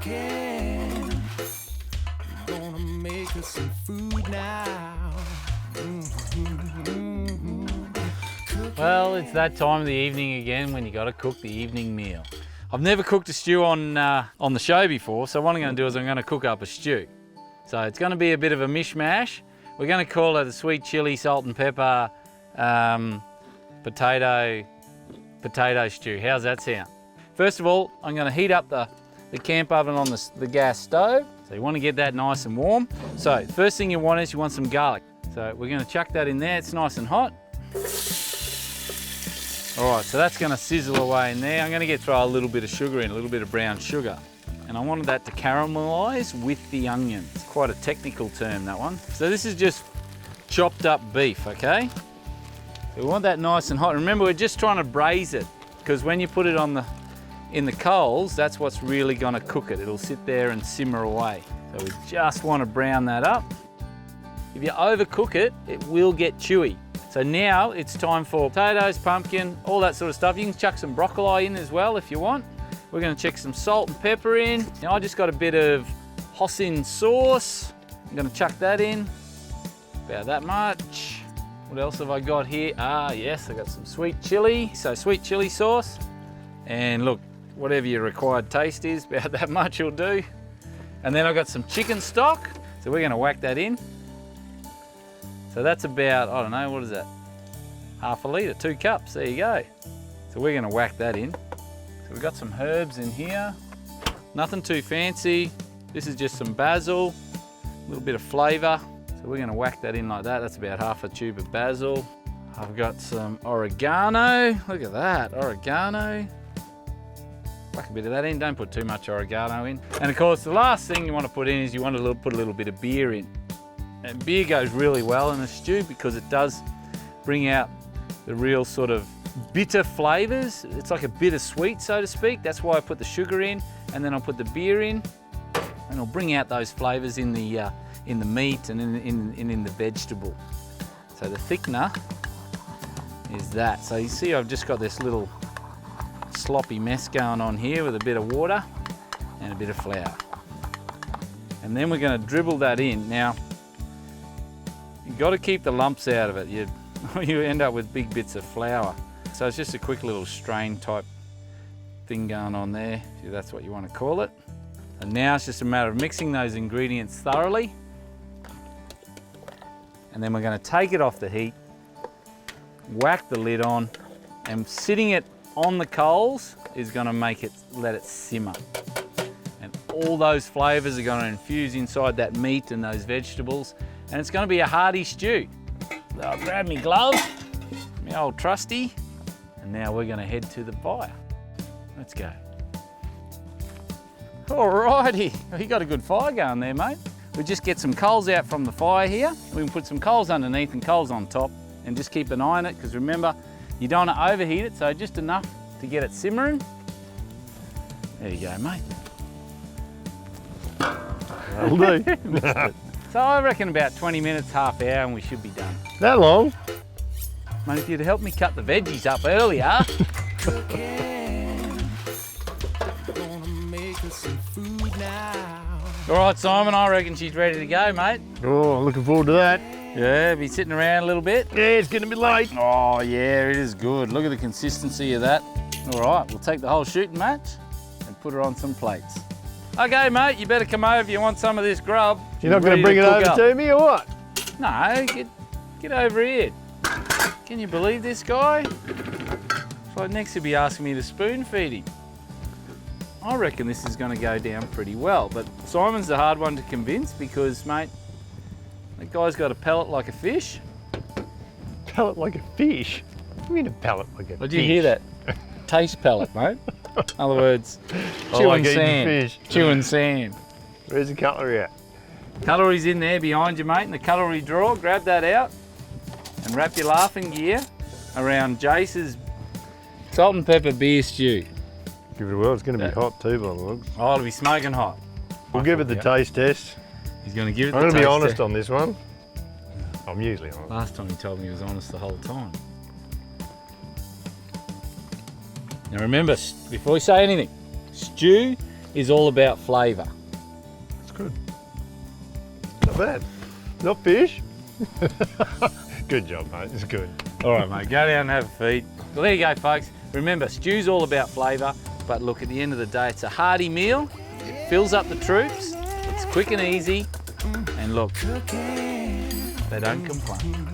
cooking. Gonna make us some food now. Well, it's that time of the evening again when you got to cook the evening meal. I've never cooked a stew on the show before, so what I'm going to do is I'm going to cook up a stew. So it's going to be a bit of a mishmash. We're going to call it a sweet chili, salt and pepper, potato stew. How's that sound? First of all, I'm going to heat up the camp oven on the gas stove. So you want to get that nice and warm. So first thing you want is you want some garlic. So we're going to chuck that in there. It's nice and hot. All right, so that's going to sizzle away in there. I'm going to throw a little bit of sugar in, a little bit of brown sugar. And I wanted that to caramelise with the onions. It's quite a technical term, that one. So this is just chopped up beef, okay? So we want that nice and hot. Remember, we're just trying to braise it, because when you put it in the coals, that's what's really going to cook it. It'll sit there and simmer away. So we just want to brown that up. If you overcook it, it will get chewy. So now it's time for potatoes, pumpkin, all that sort of stuff. You can chuck some broccoli in as well if you want. We're going to chuck some salt and pepper in. Now I just got a bit of hoisin sauce. I'm going to chuck that in, about that much. What else have I got here? Yes, I got some sweet chili. So sweet chili sauce. And look, whatever your required taste is, about that much will do. And then I've got some chicken stock. So we're going to whack that in. So that's about, I don't know, what is that? Half a litre, 2 cups, there you go. So we're gonna whack that in. So we've got some herbs in here. Nothing too fancy. This is just some basil, a little bit of flavour. So we're gonna whack that in like that. That's about half a tube of basil. I've got some oregano. Look at that, oregano. Whack a bit of that in, don't put too much oregano in. And of course, the last thing you want to put in is you want to put a little bit of beer in. And beer goes really well in a stew because it does bring out the real sort of bitter flavours. It's like a bittersweet, so to speak. That's why I put the sugar in, and then I'll put the beer in, and it'll bring out those flavours in the meat and in the vegetable. So the thickener is that. So you see, I've just got this little sloppy mess going on here with a bit of water and a bit of flour, and then we're going to dribble that in. Now, you've got to keep the lumps out of it. You end up with big bits of flour. So it's just a quick little strain type thing going on there, if that's what you want to call it. And now it's just a matter of mixing those ingredients thoroughly. And then we're going to take it off the heat, whack the lid on, and sitting it on the coals is going to let it simmer. And all those flavours are going to infuse inside that meat and those vegetables. And it's going to be a hearty stew. So I'll grab my glove, my old trusty, and now we're going to head to the fire. Let's go. Alrighty, well, you got a good fire going there, mate. We just get some coals out from the fire here. We can put some coals underneath and coals on top, and just keep an eye on it, because remember, you don't want to overheat it, so just enough to get it simmering. There you go, mate. That'll do. So I reckon about 20 minutes, half hour, and we should be done. That long? Mate, if you'd helped me cut the veggies up earlier. All right, Simon, I reckon she's ready to go, mate. Oh, looking forward to that. Yeah, be sitting around a little bit. Yeah, it's getting a bit late. Oh, yeah, it is good. Look at the consistency of that. All right, we'll take the whole shooting match and put her on some plates. Okay, mate, you better come over if you want some of this grub. You're not going to bring it over to me or what? No, get over here. Can you believe this guy? It's like next he'll be asking me to spoon feed him. I reckon this is going to go down pretty well, but Simon's the hard one to convince because, mate, that guy's got a palate like a fish. Palate like a fish? What do you mean a palate like a fish? Did you hear that? Taste palate, mate. In other words, like chewing sand. fish. Chewing sand. Where's the cutlery at? Cutlery's in there behind you, mate, in the cutlery drawer. Grab that out and wrap your laughing gear around Jase's salt and pepper beer stew. Give it a whirl. It's going to be hot too by the looks. Oh, it'll be smoking hot. We'll give it the taste test. He's going to give it I'm the going to be taste honest test. on this one. I'm usually honest. Last time he told me he was honest the whole time. Now remember, before we say anything, stew is all about flavour. It's good. Not bad. Not fish. Good job, mate. It's good. All right, mate, go down and have a feed. Well, there you go, folks. Remember, stew's all about flavour, but look, at the end of the day, it's a hearty meal. It fills up the troops. It's quick and easy. And look, they don't complain.